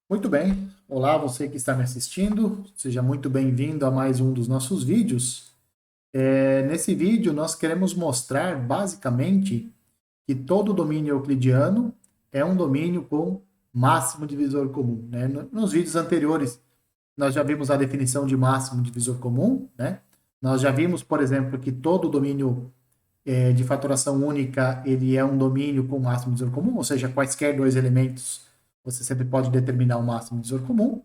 Muito bem. Olá, você que está me assistindo. Seja muito bem-vindo a mais um dos nossos vídeos. Nesse vídeo, nós queremos mostrar, basicamente, que todo domínio euclidiano é um domínio com máximo divisor comum, né? Nos vídeos anteriores, nós já vimos a definição de máximo divisor comum, né? Nós já vimos, por exemplo, que todo domínio de fatoração única, ele é um domínio com máximo divisor comum, ou seja, quaisquer dois elementos, você sempre pode determinar o máximo divisor comum.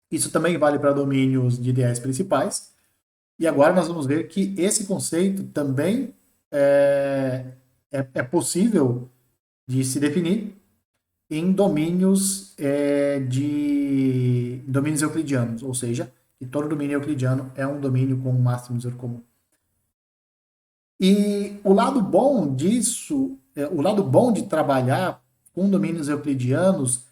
Isso também vale para domínios de ideais principais. E agora nós vamos ver que esse conceito também é possível de se definir em domínios de domínios euclidianos, ou seja, que todo domínio euclidiano é um domínio com um máximo divisor comum. E o lado bom disso, o lado bom de trabalhar com domínios euclidianos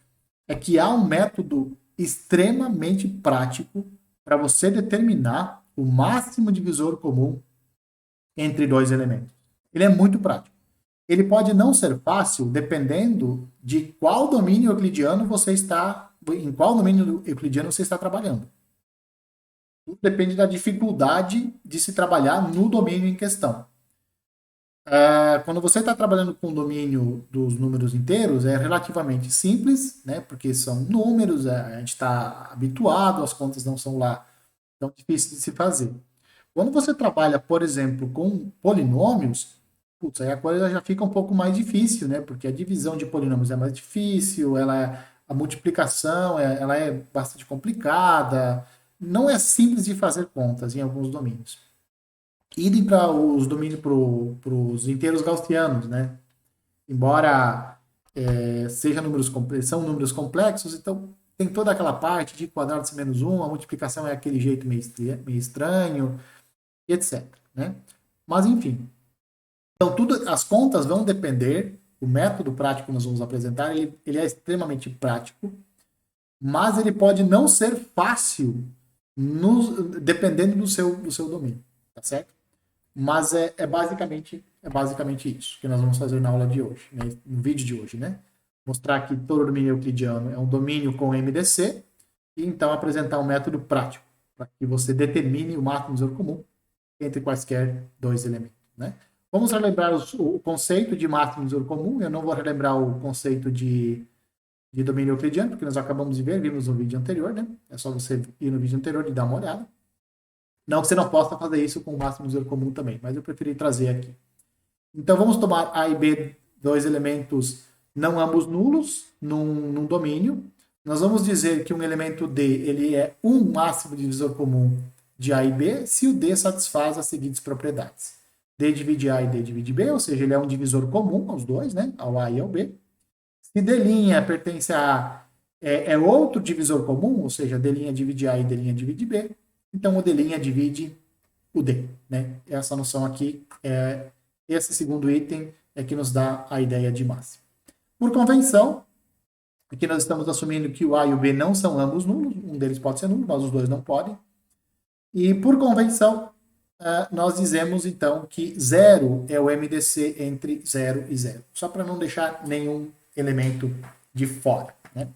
é que há um método extremamente prático para você determinar o máximo divisor comum entre dois elementos. Ele é muito prático. Ele pode não ser fácil dependendo de qual domínio euclidiano você está, em qual domínio euclidiano você está trabalhando. Tudo depende da dificuldade de se trabalhar no domínio em questão. Quando você está trabalhando com o domínio dos números inteiros, é relativamente simples, né? Porque são números, a gente está habituado, as contas não são lá tão difíceis de se fazer. Quando você trabalha, por exemplo, com polinômios, putz, aí a coisa já fica um pouco mais difícil, né? Porque a divisão de polinômios é mais difícil, a multiplicação ela é bastante complicada, não é simples de fazer contas em alguns domínios. Idem para os domínios para os inteiros gaussianos, né? Embora seja são números complexos, então tem toda aquela parte de quadrado de menos um, a multiplicação é aquele jeito meio estranho, e etc. Né? Mas enfim, então tudo, as contas vão depender, o método prático que nós vamos apresentar, ele é extremamente prático, mas ele pode não ser fácil dependendo do seu domínio, tá certo? Mas é basicamente isso que nós vamos fazer na aula de hoje, né? No vídeo de hoje, né? Mostrar que todo domínio euclidiano é um domínio com MDC e então apresentar um método prático para que você determine o máximo divisor comum entre quaisquer dois elementos, né? Vamos relembrar o conceito de máximo divisor comum. Eu não vou relembrar o conceito de domínio euclidiano, porque nós acabamos de ver, vimos no vídeo anterior, né? É só você ir no vídeo anterior e dar uma olhada. Não que você não possa fazer isso com o máximo divisor comum também, mas eu preferi trazer aqui. Então vamos tomar A e B, dois elementos não ambos nulos num domínio. Nós vamos dizer que um elemento D ele é um máximo divisor comum de A e B se o D satisfaz as seguintes propriedades. D divide A e D divide B, ou seja, ele é um divisor comum aos dois, né? Ao A e ao B. Se D' pertence a A, é outro divisor comum, ou seja, D' divide A e D' divide B. Então o D' divide o D. Né? Essa noção aqui, esse segundo item é que nos dá a ideia de máximo. Por convenção, aqui nós estamos assumindo que o A e o B não são ambos nulos, um deles pode ser nulo, mas os dois não podem. E por convenção, nós dizemos então que zero é o MDC entre 0 e 0, só para não deixar nenhum elemento de fora. Né?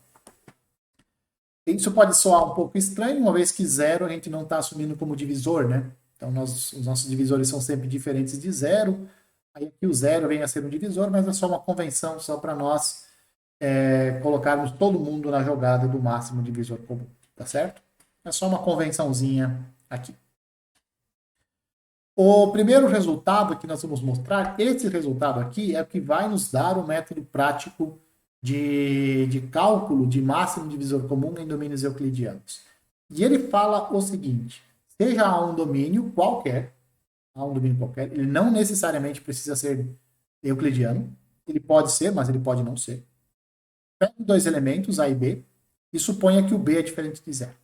Isso pode soar um pouco estranho, uma vez que zero a gente não está assumindo como divisor, né? Então, os nossos divisores são sempre diferentes de zero. Aí aqui o zero vem a ser um divisor, mas é só uma convenção, só para nós colocarmos todo mundo na jogada do máximo divisor comum, tá certo? É só uma convençãozinha aqui. O primeiro resultado que nós vamos mostrar, esse resultado aqui é o que vai nos dar o método prático de cálculo de máximo divisor comum em domínios euclidianos. E ele fala o seguinte: seja um domínio qualquer, ele não necessariamente precisa ser euclidiano, ele pode ser, mas ele pode não ser. Pegue dois elementos, A e B, e suponha que o B é diferente de zero.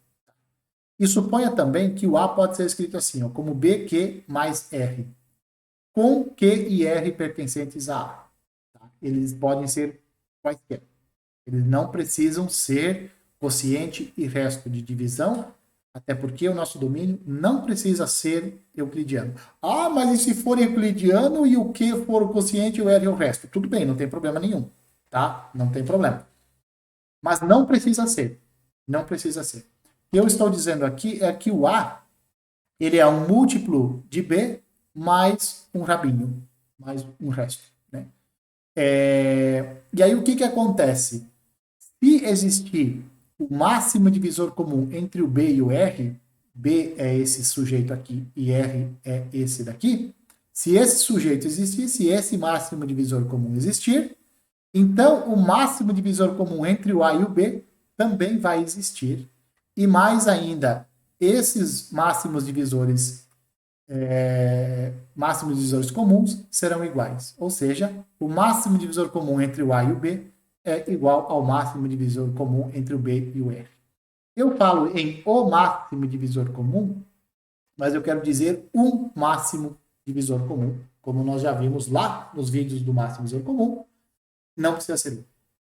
E suponha também que o A pode ser escrito assim, ó, como BQ mais R, com Q e R pertencentes a A. Tá? Eles podem ser quaisquer. Eles não precisam ser quociente e resto de divisão, até porque o nosso domínio não precisa ser euclidiano. Ah, mas e se for euclidiano e o Q for o quociente e o R é o resto? Tudo bem, não tem problema nenhum, tá? Não tem problema. Mas não precisa ser. Não precisa ser. O que eu estou dizendo aqui é que o A ele é um múltiplo de B mais um rabinho, mais um resto. Né? E aí o que acontece? Se existir o máximo divisor comum entre o B e o R, B é esse sujeito aqui e R é esse daqui, se esse sujeito existir, se esse máximo divisor comum existir, então o máximo divisor comum entre o A e o B também vai existir. E mais ainda, esses máximos divisores comuns serão iguais. Ou seja, o máximo divisor comum entre o A e o B é igual ao máximo divisor comum entre o B e o R. Eu falo em o máximo divisor comum, mas eu quero dizer um máximo divisor comum, como nós já vimos lá nos vídeos do máximo divisor comum, não precisa ser um,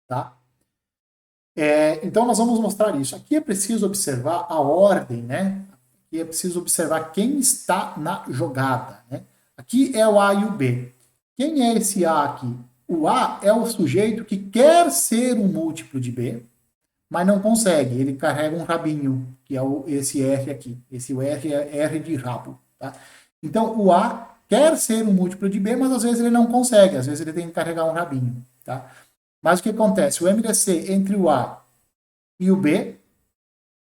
tá? Então nós vamos mostrar isso. Aqui é preciso observar a ordem, né? Aqui é preciso observar quem está na jogada, né? Aqui é o A e o B. Quem é esse A aqui? O A é o sujeito que quer ser um múltiplo de B, mas não consegue. Ele carrega um rabinho, que é esse R aqui. Esse R é R de rabo. Tá? Então, o A quer ser um múltiplo de B, mas às vezes ele não consegue. Às vezes ele tem que carregar um rabinho. Tá? Mas o que acontece? O MDC entre o A e o B,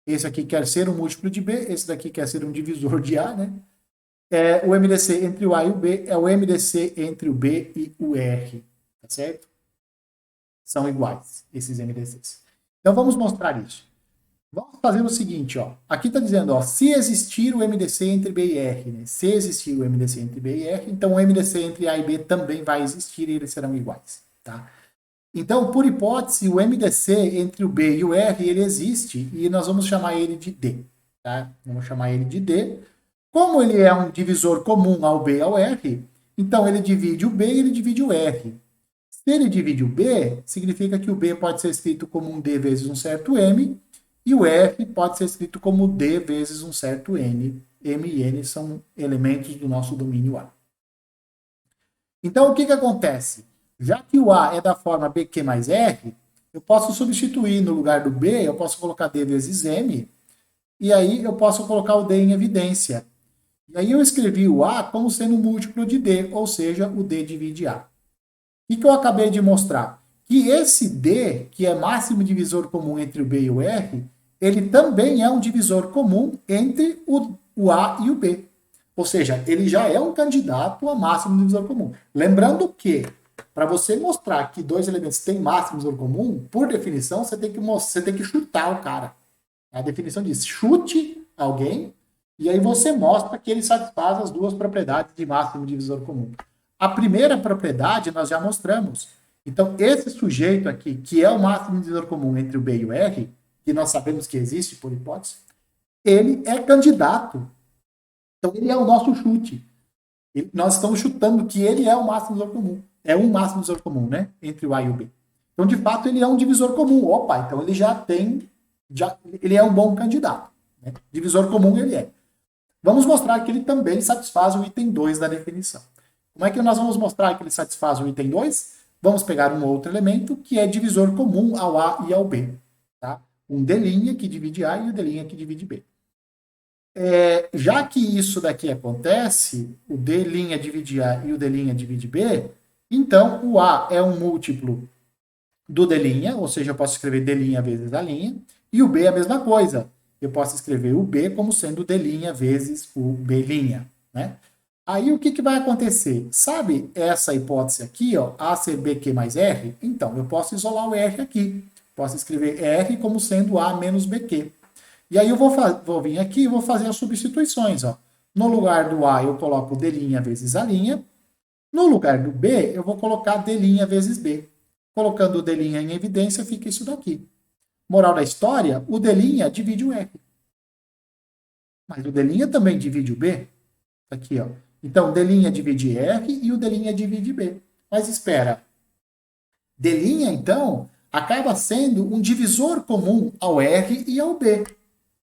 esse aqui quer ser um múltiplo de B, esse daqui quer ser um divisor de A, né? O MDC entre o A e o B é o MDC entre o B e o R. Tá certo? São iguais, esses MDCs. Então, vamos mostrar isso. Vamos fazer o seguinte, ó. Aqui está dizendo, ó, se existir o MDC entre B e R, né? Se existir o MDC entre B e R, então o MDC entre A e B também vai existir e eles serão iguais, tá? Então, por hipótese, o MDC entre o B e o R, ele existe e nós vamos chamar ele de D, tá? Vamos chamar ele de D. Como ele é um divisor comum ao B e ao R, então ele divide o B e ele divide o R. Se ele divide o B, significa que o B pode ser escrito como um D vezes um certo M, e o R pode ser escrito como D vezes um certo N. M e N são elementos do nosso domínio A. Então, o que acontece? Já que o A é da forma BQ mais R, eu posso substituir no lugar do B, eu posso colocar D vezes M, e aí eu posso colocar o D em evidência. E aí eu escrevi o A como sendo um múltiplo de D, ou seja, o D divide A. O que eu acabei de mostrar? Que esse D, que é máximo divisor comum entre o B e o R, ele também é um divisor comum entre o A e o B. Ou seja, ele já é um candidato a máximo divisor comum. Lembrando que, para você mostrar que dois elementos têm máximo divisor comum, por definição, você tem que chutar o cara. A definição diz, chute alguém, e aí você mostra que ele satisfaz as duas propriedades de máximo divisor comum. A primeira propriedade nós já mostramos. Então, esse sujeito aqui, que é o máximo divisor comum entre o B e o R, que nós sabemos que existe por hipótese, ele é candidato. Então, ele é o nosso chute. Nós estamos chutando que ele é o máximo divisor comum. É um máximo divisor comum, né? Entre o A e o B. Então, de fato, ele é um divisor comum. Opa, então ele já tem... ele é um bom candidato. Né? Divisor comum ele é. Vamos mostrar que ele também satisfaz o item 2 da definição. Como é que nós vamos mostrar que ele satisfaz o item 2? Vamos pegar um outro elemento que é divisor comum ao A e ao B. Tá? Um D' que divide A e o D' que divide B. Já que isso daqui acontece, o D' divide A e o D' divide B, então o A é um múltiplo do D', ou seja, eu posso escrever D' vezes A', e o B é a mesma coisa. Eu posso escrever o B como sendo D' vezes o B', né? Aí o que vai acontecer? Sabe essa hipótese aqui, ó, A ser BQ mais R? Então, eu posso isolar o R aqui. Posso escrever R como sendo A menos BQ. E aí eu vou vir aqui e vou fazer as substituições. Ó. No lugar do A, eu coloco D' vezes A'. No lugar do B, eu vou colocar D' vezes B. Colocando o D' em evidência, fica isso daqui. Moral da história, o D' divide o R. Mas o D' também divide o B. Aqui, ó. Então, D' divide R e o D' divide B. Mas espera. D', então, acaba sendo um divisor comum ao R e ao B.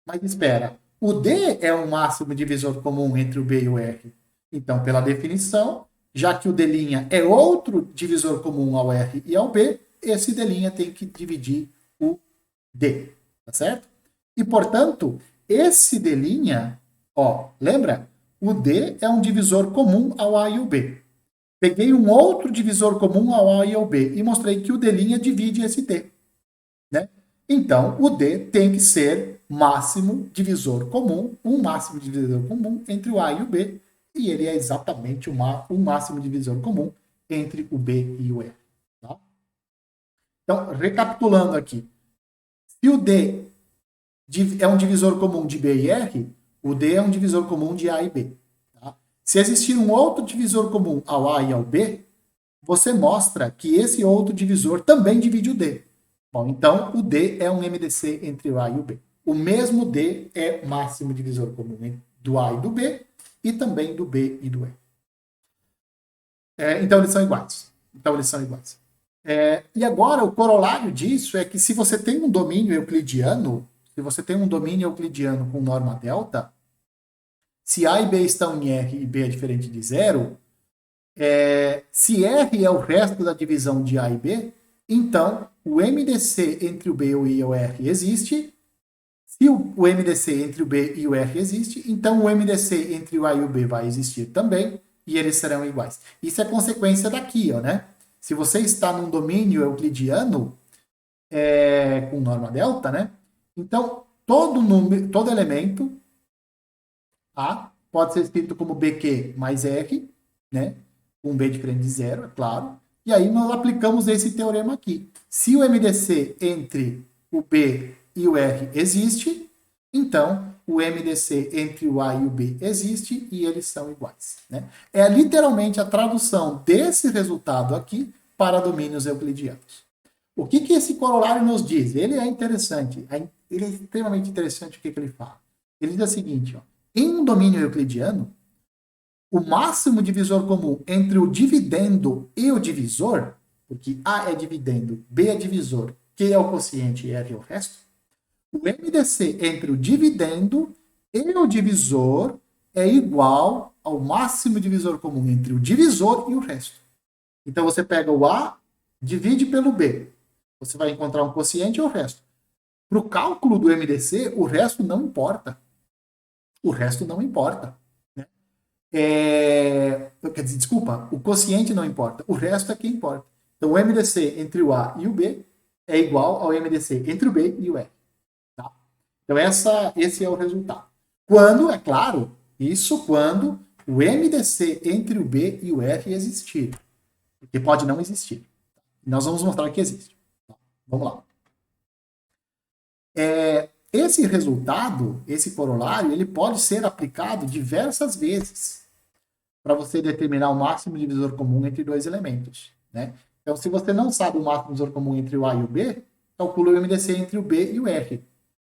Mas espera. O D é um máximo divisor comum entre o B e o R. Então, pela definição, já que o D' é outro divisor comum ao R e ao B, esse D' tem que dividir o D, tá certo? E, portanto, esse D', ó, lembra? O D é um divisor comum ao A e ao B. Peguei um outro divisor comum ao A e ao B e mostrei que o D' divide esse D, né? Então, o D tem que ser máximo divisor comum, um máximo divisor comum entre o A e o B, e ele é exatamente um máximo divisor comum entre o B e o E. Tá? Então, recapitulando aqui, se o D é um divisor comum de B e R, o D é um divisor comum de A e B. Tá? Se existir um outro divisor comum ao A e ao B, você mostra que esse outro divisor também divide o D. Bom, então o D é um MDC entre o A e o B. O mesmo D é máximo divisor comum do A e do B e também do B e do E. Então eles são iguais. E agora o corolário disso é que se você tem um domínio euclidiano, com norma delta, se A e B estão em R e B é diferente de zero, se R é o resto da divisão de A e B, então o MDC entre o B e o R existe. Se o MDC entre o B e o R existe, então o MDC entre o A e o B vai existir também, e eles serão iguais. Isso é consequência daqui, ó, né? Se você está num domínio euclidiano com norma delta, né? Então, todo elemento A pode ser escrito como BQ mais R, né? Um B diferente de zero, é claro. E aí nós aplicamos esse teorema aqui. Se o MDC entre o B e o R existe, então o MDC entre o A e o B existe e eles são iguais. Né? É literalmente a tradução desse resultado aqui para domínios euclidianos. O que esse corolário nos diz? Ele é interessante, ele é extremamente interessante o que ele fala. Ele diz o seguinte, ó, em um domínio euclidiano, o máximo divisor comum entre o dividendo e o divisor, porque A é dividendo, B é divisor, Q é o quociente e R é o resto, o MDC entre o dividendo e o divisor é igual ao máximo divisor comum entre o divisor e o resto. Então você pega o A, divide pelo B. Você vai encontrar um quociente e o resto. Para o cálculo do MDC, o resto não importa. Né? Quer dizer, desculpa, o quociente não importa. O resto é que importa. Então, o MDC entre o A e o B é igual ao MDC entre o B e o R. Tá? Então, esse é o resultado. Quando, é claro, quando o MDC entre o B e o R existir. Porque pode não existir. Nós vamos mostrar que existe. Tá? Vamos lá. Esse resultado, esse corolário, ele pode ser aplicado diversas vezes para você determinar o máximo divisor comum entre dois elementos. Né? Então, se você não sabe o máximo divisor comum entre o A e o B, calcula o MDC entre o B e o R.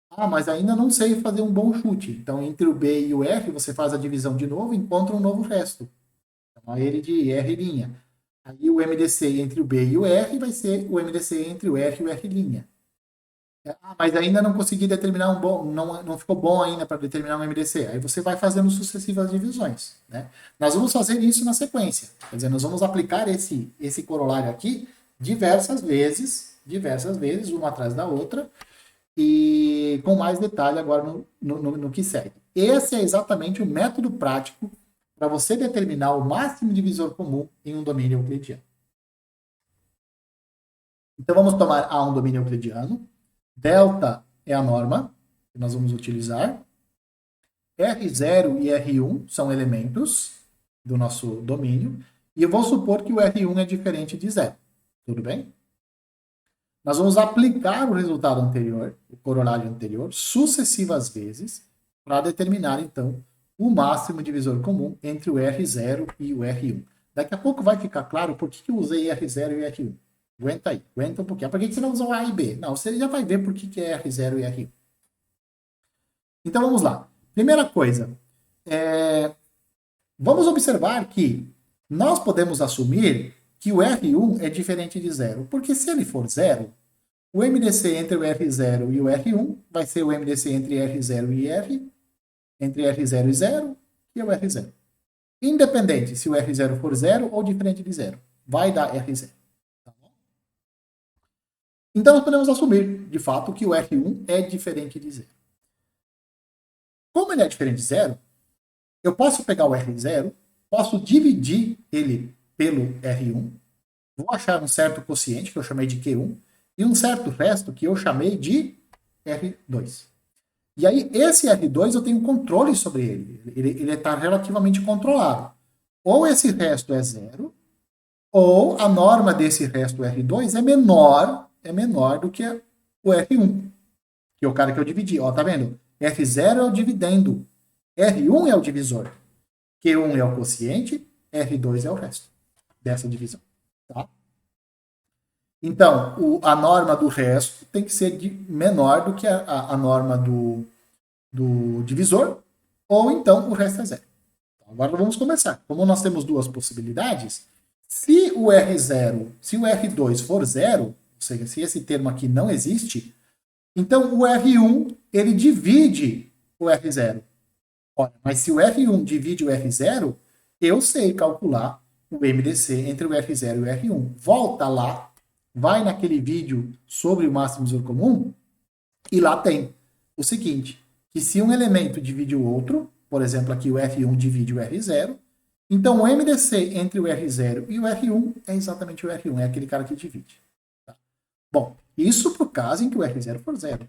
Ah, mas ainda não sei fazer um bom chute. Então, entre o B e o R, você faz a divisão de novo e encontra um novo resto. Chama ele de R'. Aí o MDC entre o B e o R vai ser o MDC entre o R e o R'. Mas ainda não consegui determinar um bom, não ficou bom ainda para determinar um MDC. Aí você vai fazendo sucessivas divisões. Né? Nós vamos fazer isso na sequência. Quer dizer, nós vamos aplicar esse corolário aqui diversas vezes, uma atrás da outra, e com mais detalhe agora no que segue. Esse é exatamente o método prático para você determinar o máximo divisor comum em um domínio euclidiano. Então vamos tomar A um domínio euclidiano. Delta é a norma que nós vamos utilizar. R0 e R1 são elementos do nosso domínio. E eu vou supor que o R1 é diferente de zero. Tudo bem? Nós vamos aplicar o resultado anterior, o corolário anterior, sucessivas vezes, para determinar, então, o máximo divisor comum entre o R0 e o R1. Daqui a pouco vai ficar claro por que eu usei R0 e R1. Aguenta um pouquinho. Por que você não usou A e B? Não, você já vai ver por que é R0 e R1. Então vamos lá. Primeira coisa, vamos observar que nós podemos assumir que o R1 é diferente de zero, porque se ele for zero, o MDC entre o R0 e o R1 vai ser o MDC entre R0 e R, entre R0 e 0, e o R0. Independente se o R0 for zero ou diferente de zero, vai dar R0. Então, nós podemos assumir, de fato, que o R1 é diferente de zero. Como ele é diferente de zero, eu posso pegar o R0, posso dividir ele pelo R1, vou achar um certo quociente, que eu chamei de Q1, e um certo resto, que eu chamei de R2. E aí, esse R2 eu tenho controle sobre ele. Ele está relativamente controlado. Ou esse resto é zero, ou a norma desse resto R2 é menor do que o R1, que é o cara que eu dividi. Ó, tá vendo? R0 é o dividendo, R1 é o divisor, Q1 é o quociente, R2 é o resto dessa divisão. Tá? Então, a norma do resto tem que ser menor do que a norma do divisor, ou então o resto é zero. Então, agora vamos começar. Como nós temos duas possibilidades, se o R0, se o R2 for zero, ou seja, se esse termo aqui não existe, então o R1 ele divide o R0. Olha, mas se o R1 divide o R0, eu sei calcular o MDC entre o R0 e o R1. Volta lá, vai naquele vídeo sobre o máximo divisor comum, e lá tem o seguinte, que se um elemento divide o outro, por exemplo, aqui o R1 divide o R0, então o MDC entre o R0 e o R1 é exatamente o R1, é aquele cara que divide. Tá? Bom, isso para o caso em que o R0 for zero.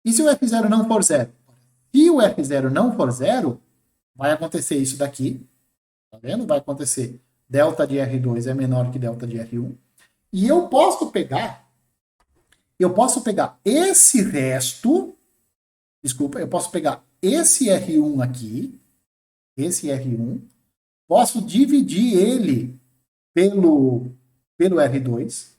E se o R0 não for zero? Se o R0 não for zero, vai acontecer isso daqui, tá vendo? Vai acontecer delta de R2 é menor que delta de R1. E eu posso pegar esse resto, desculpa, eu posso pegar esse R1 aqui, esse R1, posso dividir ele pelo R2,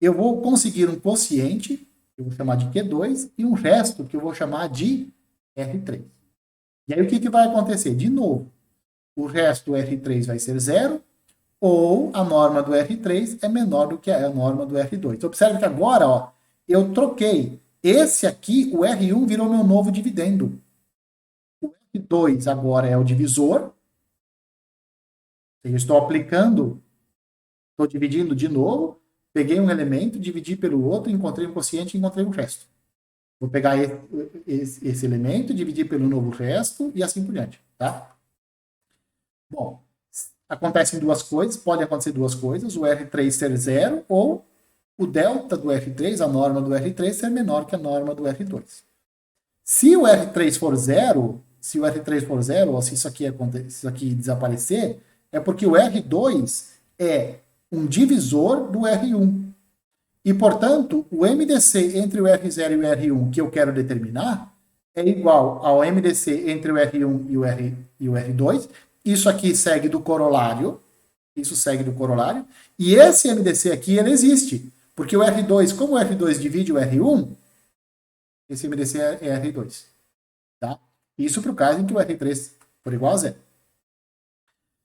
eu vou conseguir um quociente, que eu vou chamar de Q2, e um resto, que eu vou chamar de R3. E aí o que vai acontecer? De novo, o resto do R3 vai ser zero, ou a norma do R3 é menor do que a norma do R2. Observe que agora, ó, eu troquei. Esse aqui, o R1, virou meu novo dividendo. O R2 agora é o divisor. Eu estou aplicando, estou dividindo de novo. Peguei um elemento, dividi pelo outro, encontrei um quociente e encontrei um resto. Vou pegar esse elemento, dividir pelo novo resto e assim por diante. Tá? Bom, acontecem duas coisas, pode acontecer duas coisas, o R3 ser zero ou o delta do R3, a norma do R3, ser menor que a norma do R2. Se o R3 for zero, ou se isso aqui desaparecer, é porque o R2 é um divisor do R1. E, portanto, o MDC entre o R0 e o R1 que eu quero determinar é igual ao MDC entre o R1 e o R2. Isso aqui segue do corolário. E esse MDC aqui, ele existe. Porque o R2, como o R2 divide o R1, esse MDC é R2. Tá? Isso para o caso em que o R3 for igual a zero.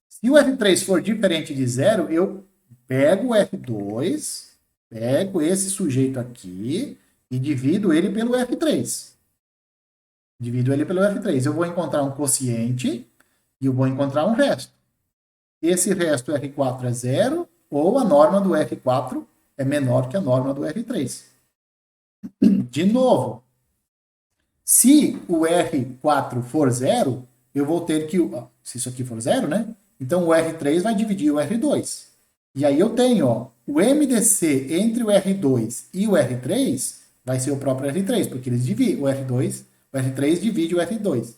Se o R3 for diferente de zero, eu pego o R2, pego esse sujeito aqui e divido ele pelo R3. Eu vou encontrar um quociente e eu vou encontrar um resto. Esse resto R4 é zero, ou a norma do R4 é menor que a norma do R3. De novo, se o R4 for zero, eu vou ter que... Se isso aqui for zero, né? Então o R3 vai dividir o R2. E aí eu tenho, ó, o MDC entre o R2 e o R3 vai ser o próprio R3, porque eles dividem o R3 divide o R2.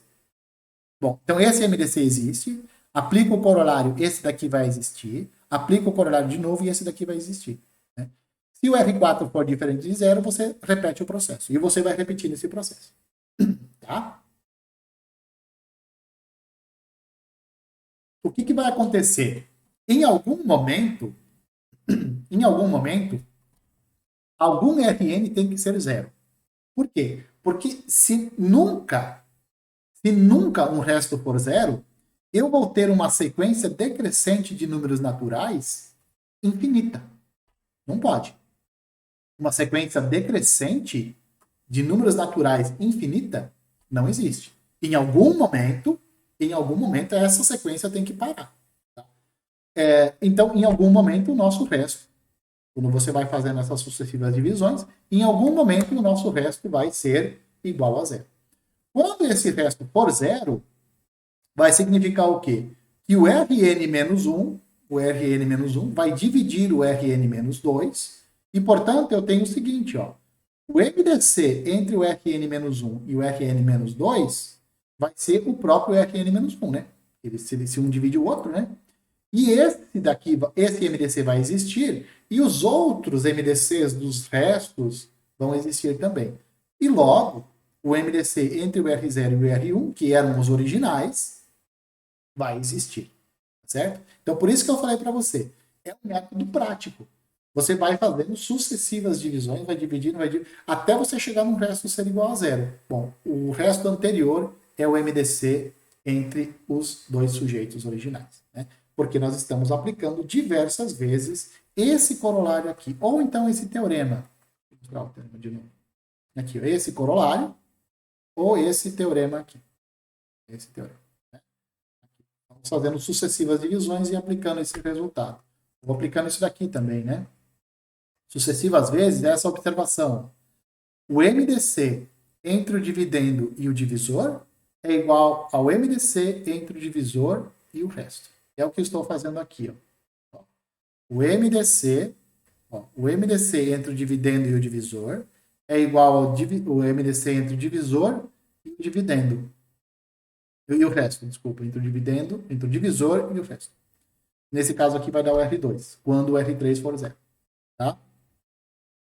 Bom, então esse MDC existe, aplica o corolário, esse daqui vai existir, aplica o corolário de novo e esse daqui vai existir. Né? Se o R4 for diferente de zero, você repete o processo. E você vai repetir esse processo. Tá? O que vai acontecer? Em algum momento, algum Rn tem que ser zero. Por quê? Porque se nunca um resto for zero, eu vou ter uma sequência decrescente de números naturais infinita. Não pode. Uma sequência decrescente de números naturais infinita não existe. Em algum momento, essa sequência tem que parar. Tá? Então, em algum momento, o nosso resto Quando você vai fazendo essas sucessivas divisões, em algum momento o nosso resto vai ser igual a zero. Quando esse resto for zero, vai significar o quê? Que o Rn-1, o Rn-1 vai dividir o Rn-2, e, portanto, eu tenho o seguinte, ó, o MDC entre o Rn-1 e o Rn-2 vai ser o próprio Rn-1, né? Se um divide o outro, né? E esse daqui, esse MDC vai existir, e os outros MDCs dos restos vão existir também. E logo, o MDC entre o R0 e o R1, que eram os originais, vai existir, certo? Então, por isso que eu falei para você, é um método prático. Você vai fazendo sucessivas divisões, vai dividindo, até você chegar num resto ser igual a zero. Bom, o resto anterior é o MDC entre os dois sujeitos originais, né? Porque nós estamos aplicando diversas vezes esse corolário aqui, ou então esse teorema. Vou mostrar o teorema de novo. Aqui, ó, esse corolário, ou esse teorema aqui. Esse teorema. Né? Vamos fazendo sucessivas divisões e aplicando esse resultado. Vou aplicando isso daqui também, né? Sucessivas vezes, essa observação. O MDC entre o dividendo e o divisor é igual ao MDC entre o divisor e o resto. É o que eu estou fazendo aqui. Ó. O MDC entre o dividendo e o divisor é igual ao o MDC entre o divisor e o dividendo. E o resto, desculpa, entre o dividendo, entre o divisor e o resto. Nesse caso aqui vai dar o R2, quando o R3 for zero. Tá?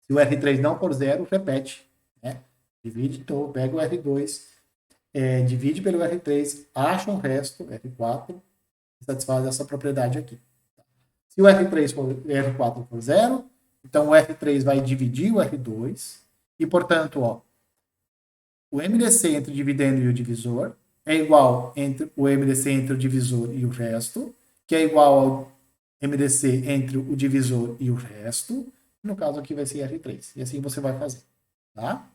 Se o R3 não for zero, repete. Né? Divide, então pega o R2, divide pelo R3, acha um resto, R4, satisfaz essa propriedade aqui. Se o R4 for zero, então o R3 vai dividir o R2, e, portanto, ó, o MDC entre o dividendo e o divisor é igual entre o MDC entre o divisor e o resto, que é igual ao MDC entre o divisor e o resto. No caso aqui vai ser R3. E assim você vai fazer. Tá?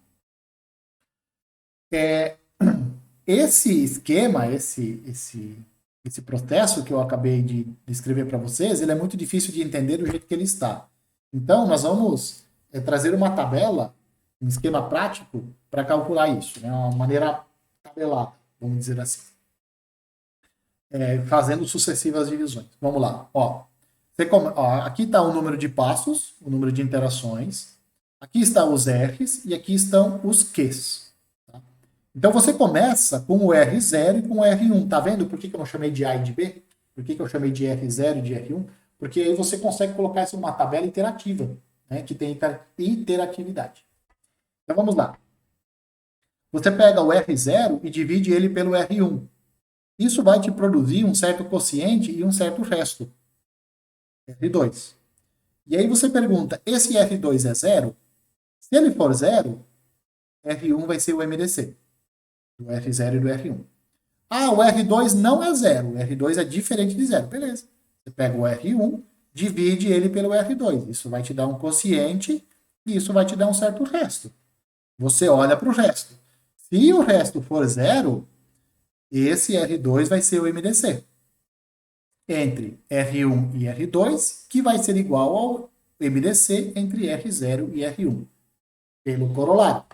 Esse esquema, esse processo que eu acabei de descrever para vocês, ele é muito difícil de entender do jeito que ele está. Então, nós vamos trazer uma tabela, um esquema prático para calcular isso, né? Uma maneira tabelada, vamos dizer assim. Fazendo sucessivas divisões. Vamos lá. Ó, aqui está o número de passos, o número de interações. Aqui estão os R's e aqui estão os Q's. Tá? Então você começa com o R0 e com o R1. Tá vendo por que eu não chamei de A e de B? Por que eu chamei de R0 e de R1? Porque aí você consegue colocar isso numa tabela interativa, né, que tem interatividade. Então vamos lá. Você pega o R0 e divide ele pelo R1. Isso vai te produzir um certo quociente e um certo resto. R2. E aí você pergunta, esse R2 é zero? Se ele for zero, R1 vai ser o MDC. Do R0 e do R1. Ah, o R2 não é zero. O R2 é diferente de zero. Beleza. Você pega o R1, divide ele pelo R2. Isso vai te dar um quociente e isso vai te dar um certo resto. Você olha para o resto. Se o resto for zero, esse R2 vai ser o MDC. Entre R1 e R2, que vai ser igual ao MDC entre R0 e R1. Pelo corolário.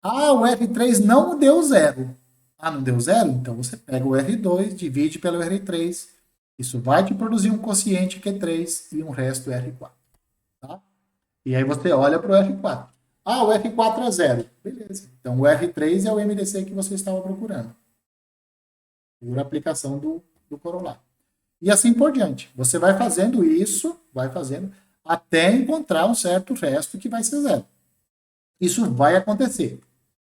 Ah, o R3 não deu zero. Ah, não deu zero? Então você pega o R2, divide pelo R3. Isso vai te produzir um quociente Q3 e um resto R4. Tá? E aí você olha para o R4. Ah, o R4 é zero. Beleza. Então o R3 é o MDC que você estava procurando. Por aplicação do corolário. E assim por diante. Você vai fazendo isso, vai fazendo, até encontrar um certo resto que vai ser zero. Isso vai acontecer.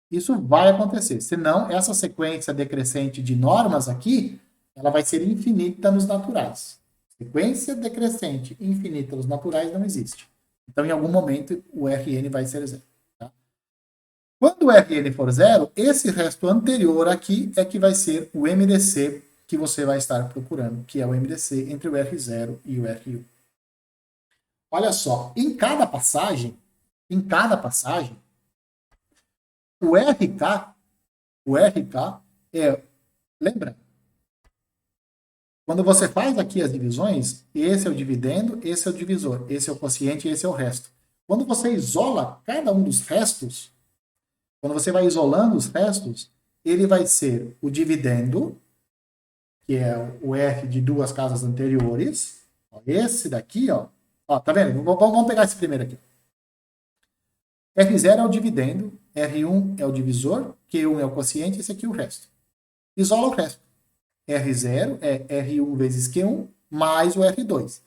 Isso vai acontecer. Senão, essa sequência decrescente de normas aqui, ela vai ser infinita nos naturais. Sequência decrescente infinita nos naturais não existe. Então, em algum momento, o Rn vai ser zero. Tá? Quando o Rn for zero, esse resto anterior aqui é que vai ser o MDC que você vai estar procurando, que é o MDC entre o R0 e o R1. Olha só, em cada passagem, o RK é, lembra? Quando você faz aqui as divisões, esse é o dividendo, esse é o divisor, esse é o quociente e esse é o resto. Quando você isola cada um dos restos, quando você vai isolando os restos, ele vai ser o dividendo, que é o f de duas casas anteriores. Esse daqui, ó. Ó, tá vendo? Vamos pegar esse primeiro aqui. R0 é o dividendo, R1 é o divisor, Q1 é o quociente, esse aqui é o resto. Isola o resto. R0 é R1 vezes Q1 mais o R2.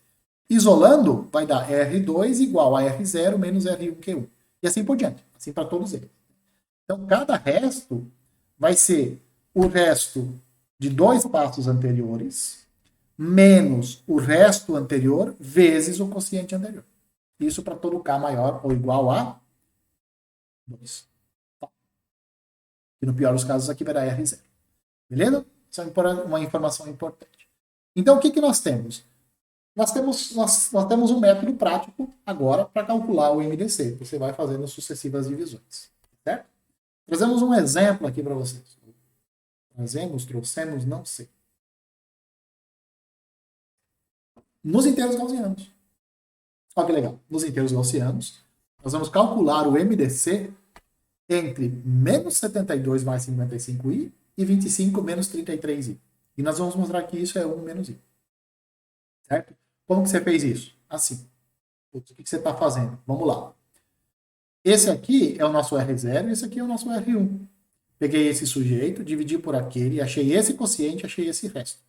Isolando, vai dar R2 igual a R0 menos R1 Q1. E assim por diante. Assim para todos eles. Então, cada resto vai ser o resto de dois passos anteriores menos o resto anterior vezes o quociente anterior. Isso para todo K maior ou igual a 2. E no pior dos casos, aqui vai dar R0. Beleza? Isso é uma informação importante. Então, o que nós temos? Nós temos um método prático agora para calcular o MDC. Você vai fazendo sucessivas divisões. Certo? Trazemos um exemplo aqui para vocês. Trouxemos, não sei. Nos inteiros gaussianos. Olha que legal. Nos inteiros gaussianos, nós vamos calcular o MDC entre menos 72 mais 55i e 25 menos 33i. E nós vamos mostrar que isso é 1 menos i. Certo? Como que você fez isso? Assim. O que você está fazendo? Vamos lá. Esse aqui é o nosso R0 e esse aqui é o nosso R1. Peguei esse sujeito, dividi por aquele, achei esse quociente, achei esse resto.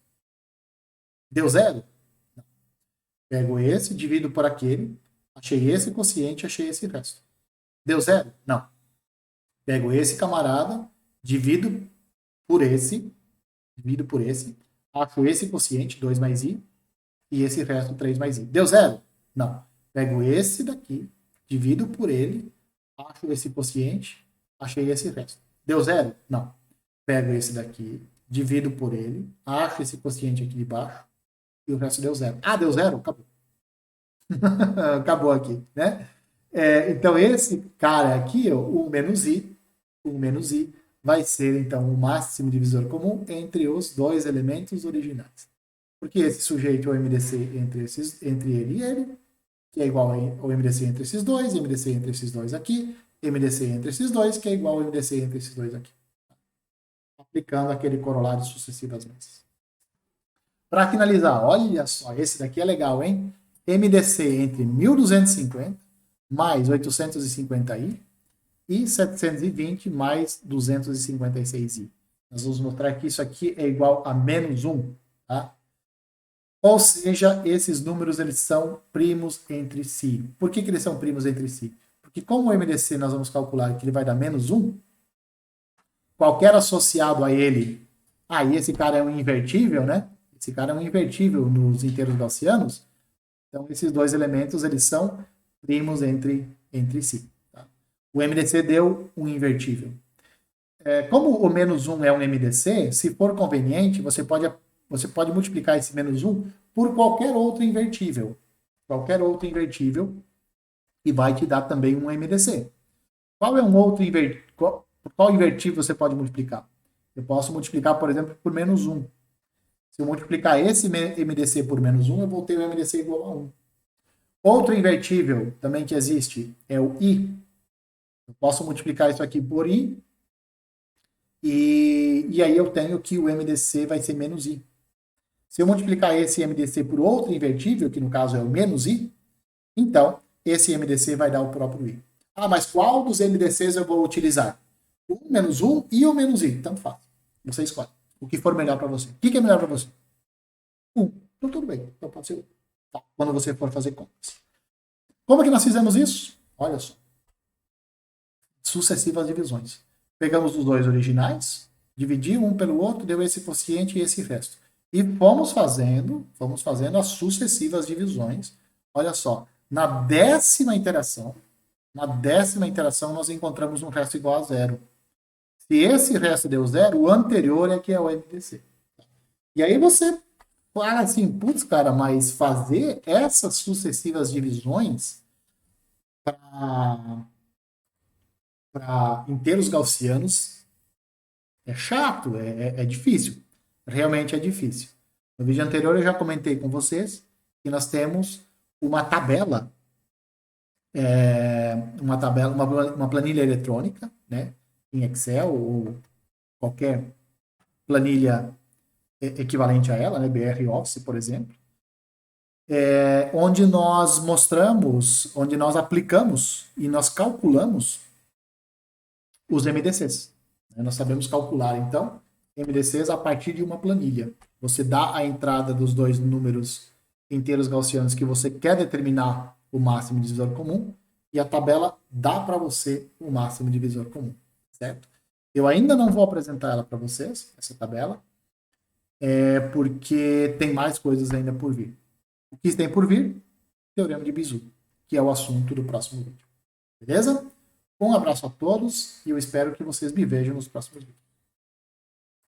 Deu zero? Não. Pego esse, divido por aquele, achei esse quociente, achei esse resto. Deu zero? Não. Pego esse camarada, divido por esse, acho esse quociente, 2 mais i, e esse resto, 3 mais i. Deu zero? Não. Pego esse daqui, divido por ele, acho esse quociente, achei esse resto. Deu zero? Não. Pego esse daqui, divido por ele, acho esse quociente aqui de baixo, e o resto deu zero. Ah, deu zero? Acabou. Acabou aqui, né? Então, esse cara aqui, ó, o menos i, vai ser, então, o máximo divisor comum entre os dois elementos originais. Porque esse sujeito é o MDC entre ele e ele, que é igual ao MDC entre esses dois, MDC entre esses dois aqui, MDC entre esses dois, que é igual ao MDC entre esses dois aqui. Aplicando aquele corolário sucessivas vezes. Para finalizar, olha só, esse daqui é legal, hein? MDC entre 1250 mais 850i e 720 mais 256i. Nós vamos mostrar que isso aqui é igual a menos 1, tá? Ou seja, esses números eles são primos entre si. Por que eles são primos entre si? Porque como o MDC nós vamos calcular que ele vai dar menos 1, qualquer associado a ele, e esse cara é um invertível, né? Esse cara é um invertível nos inteiros gaussianos. Então, esses dois elementos, eles são primos entre si. Tá? O MDC deu um invertível. Como o menos 1 é um MDC, se for conveniente, você pode multiplicar esse menos 1 por qualquer outro invertível. Qualquer outro invertível, e vai te dar também um MDC. Qual é um outro invertível? Qual invertível você pode multiplicar? Eu posso multiplicar, por exemplo, por menos 1. Se eu multiplicar esse MDC por menos 1, eu vou ter o MDC igual a 1. Outro invertível também que existe é o i. Eu posso multiplicar isso aqui por i, e aí eu tenho que o MDC vai ser menos i. Se eu multiplicar esse MDC por outro invertível, que no caso é o menos i, então esse MDC vai dar o próprio i. Mas qual dos MDCs eu vou utilizar? O menos 1 e o menos i. Tanto faz. Você escolhe. O que for melhor para você. O que é melhor para você? 1. Então tudo bem. Então pode ser 1. Tá. Quando você for fazer contas. Como é que nós fizemos isso? Olha só. Sucessivas divisões. Pegamos os dois originais, dividi um pelo outro, deu esse quociente e esse resto. E fomos fazendo as sucessivas divisões. Olha só. Na décima interação, nós encontramos um resto igual a zero. Se esse resto deu zero, o anterior é que é o MDC. E aí você fala assim, putz, cara, mas fazer essas sucessivas divisões para inteiros gaussianos é chato, é difícil. Realmente é difícil. No vídeo anterior eu já comentei com vocês que nós temos uma tabela, uma planilha eletrônica, né, em Excel ou qualquer planilha equivalente a ela, né, BR Office, por exemplo, onde nós mostramos, onde nós aplicamos e nós calculamos os MDCs. Nós sabemos calcular, então, MDCs a partir de uma planilha. Você dá a entrada dos dois números inteiros gaussianos que você quer determinar o máximo divisor comum e a tabela dá para você o máximo divisor comum, certo? Eu ainda não vou apresentar ela para vocês, essa tabela, porque tem mais coisas ainda por vir. O que tem por vir? Teorema de Bezout, que é o assunto do próximo vídeo. Beleza? Um abraço a todos e eu espero que vocês me vejam nos próximos vídeos.